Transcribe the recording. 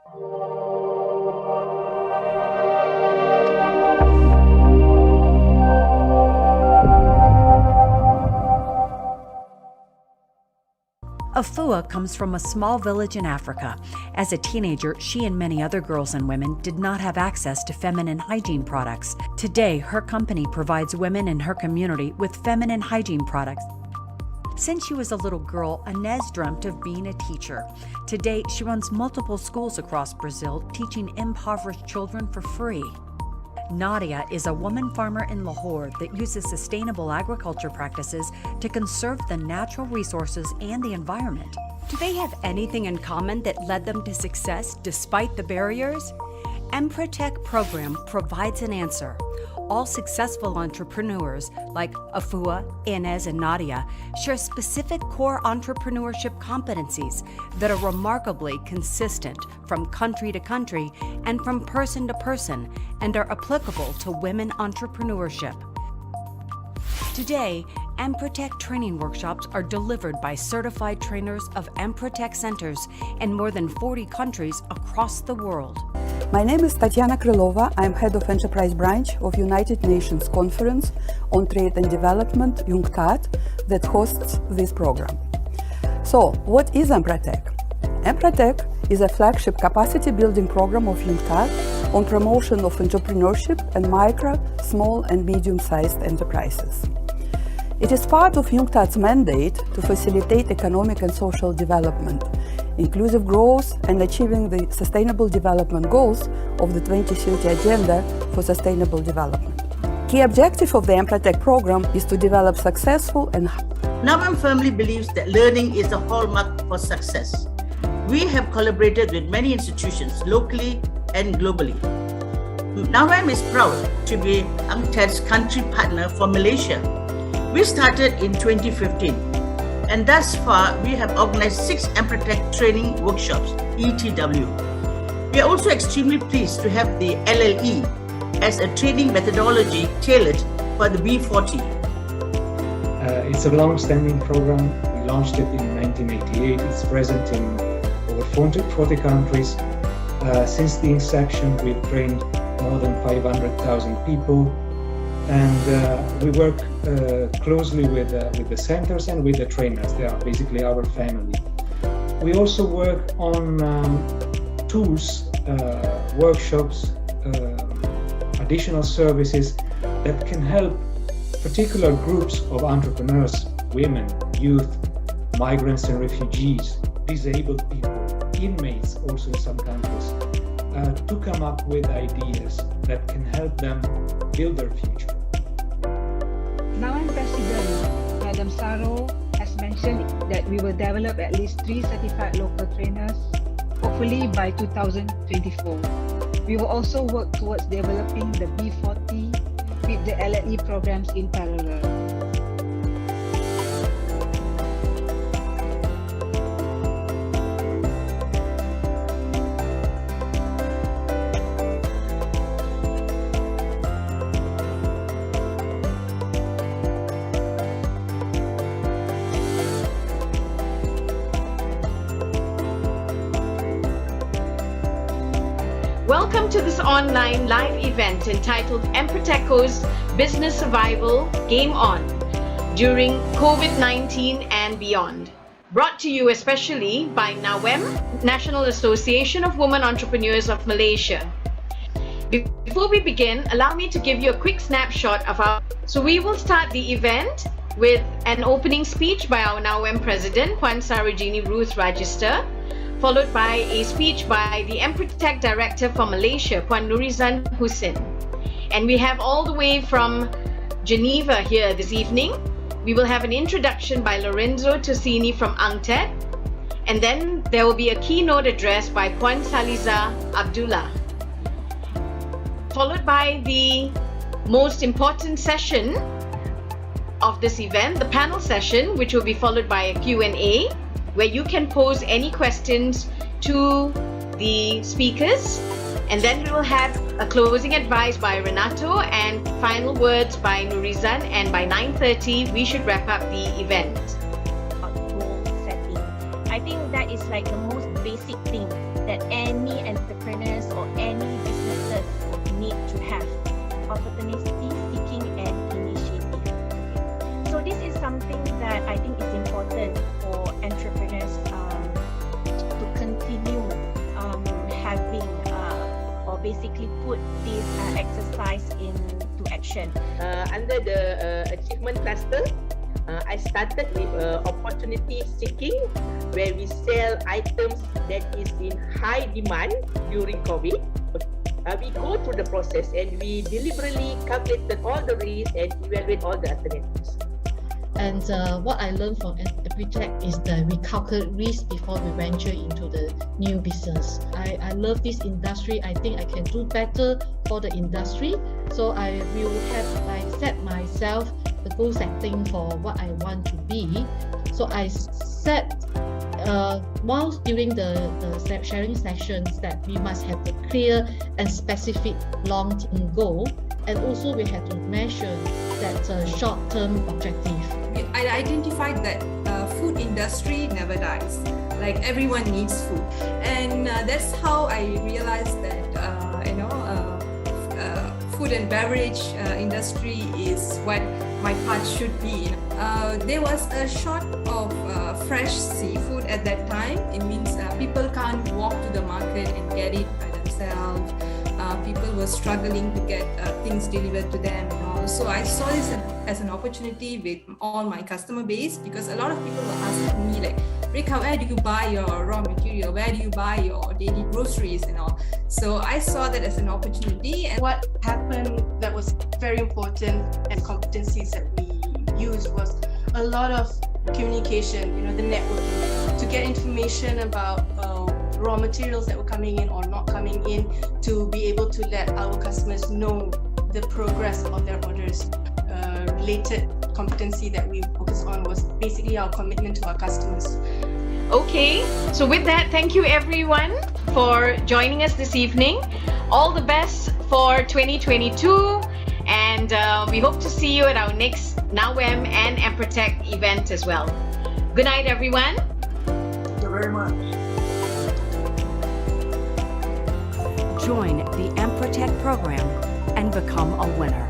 Afua comes from a small village in Africa. As a teenager, she and many other girls and women did not have access to feminine hygiene products. Today, her company provides women in her community with feminine hygiene products. Since she was a little girl, Inez dreamt of being a teacher. Today, she runs multiple schools across Brazil, teaching impoverished children for free. Nadia is a woman farmer in Lahore that uses sustainable agriculture practices to conserve the natural resources and the environment. Do they have anything in common that led them to success despite the barriers? EMPRETEC program provides an answer. All successful entrepreneurs like Afua, Inez, and Nadia share specific core entrepreneurship competencies that are remarkably consistent from country to country and from person to person and are applicable to women entrepreneurship. Today, EMPRETEC training workshops are delivered by certified trainers of EMPRETEC centers in more than 40 countries across the world. My name is Tatiana Krylova. I'm head of Enterprise Branch of United Nations Conference on Trade and Development, UNCTAD, that hosts this program. So, what is EMPRETEC? EMPRETEC is a flagship capacity building program of UNCTAD on promotion of entrepreneurship and micro, small and medium-sized enterprises. It is part of UNCTAD's mandate to facilitate economic and social development, inclusive growth, and achieving the Sustainable Development Goals of the 2030 Agenda for Sustainable Development. Key objective of the EMPRETEC program is to develop successful and NAWEM firmly believes that learning is the hallmark for success. We have collaborated with many institutions locally and globally. NAWEM is proud to be UNCTAD's country partner for Malaysia. We started in 2015, and thus far we have organized 6 EMPRETEC training workshops, ETW. We are also extremely pleased to have the LLE as a training methodology tailored for the B40. It's a long-standing program. We launched it in 1988. It's present in over 40 countries. Since the inception, we've trained more than 500,000 people. And we work closely with the centers and with the trainers. They are basically our family. We also work on tools, workshops, additional services that can help particular groups of entrepreneurs, women, youth, migrants and refugees, disabled people, inmates also in some countries, to come up with ideas that can help them build their future. NAWEM President, Madam Saro, has mentioned that we will develop at least 3 certified local trainers, hopefully by 2024. We will also work towards developing the B40 with the LLE programs in parallel. Welcome to this online live event entitled Empretecos Business Survival Game On during COVID-19 and beyond. Brought to you especially by NAWEM, National Association of Women Entrepreneurs of Malaysia. Before we begin, allow me to give you a quick snapshot of our... So we will start the event with an opening speech by our NAWEM President, Puan Sarojini Ruth Register, followed by a speech by the EMPRETEC Director for Malaysia, Puan Nurizan Hussein. And we have all the way from Geneva here this evening. We will have an introduction by Lorenzo Tosini from UNCTAD, and then there will be a keynote address by Puan Saliza Abdullah, followed by the most important session of this event, the panel session, which will be followed by a Q&A, where you can pose any questions to the speakers. And then we will have a closing advice by Renato and final words by Nurizan, and by 9:30 we should wrap up the event. Goal setting. I think that is like the most basic thing that any entrepreneurs or any businesses need to have: opportunity seeking and initiative. So this is something that I think is important for entrepreneurs to continue having or basically put this exercise into action. Under the achievement cluster, I started with opportunity seeking, where we sell items that is in high demand during COVID. We go through the process and we deliberately calculated all the risks and evaluate all the alternatives. And what I learned from EMPRETEC is that we calculate risk before we venture into the new business. I love this industry. I think I can do better for the industry. So I will have set myself the goal setting for what I want to be. So I set whilst during the sharing sessions that we must have a clear and specific long-term goal, and also we have to measure that short-term objective. I identified that food industry never dies. Like, everyone needs food, and that's how I realized that food and beverage industry is what my path should be. There was a short of fresh seafood at that time. It means people can't walk to the market and get it by themselves. People were struggling to get things delivered to them and all. So I saw this as an opportunity with all my customer base, because a lot of people were asking me like, Rika, where do you buy your raw material? Where do you buy your daily groceries and all? So I saw that as an opportunity. And what happened that was very important and competencies that we used was a lot of communication, the networking, to get information about raw materials that were coming in or not coming in, to be able to let our customers know the progress of their orders. Related competency that we focus on was basically our commitment to our customers. Okay, so with that, thank you everyone for joining us this evening. All the best for 2022, and we hope to see you at our next NAWEM and EMPRETEC event as well. Good night, everyone. Thank you very much. Join the EMPRETEC program and become a winner.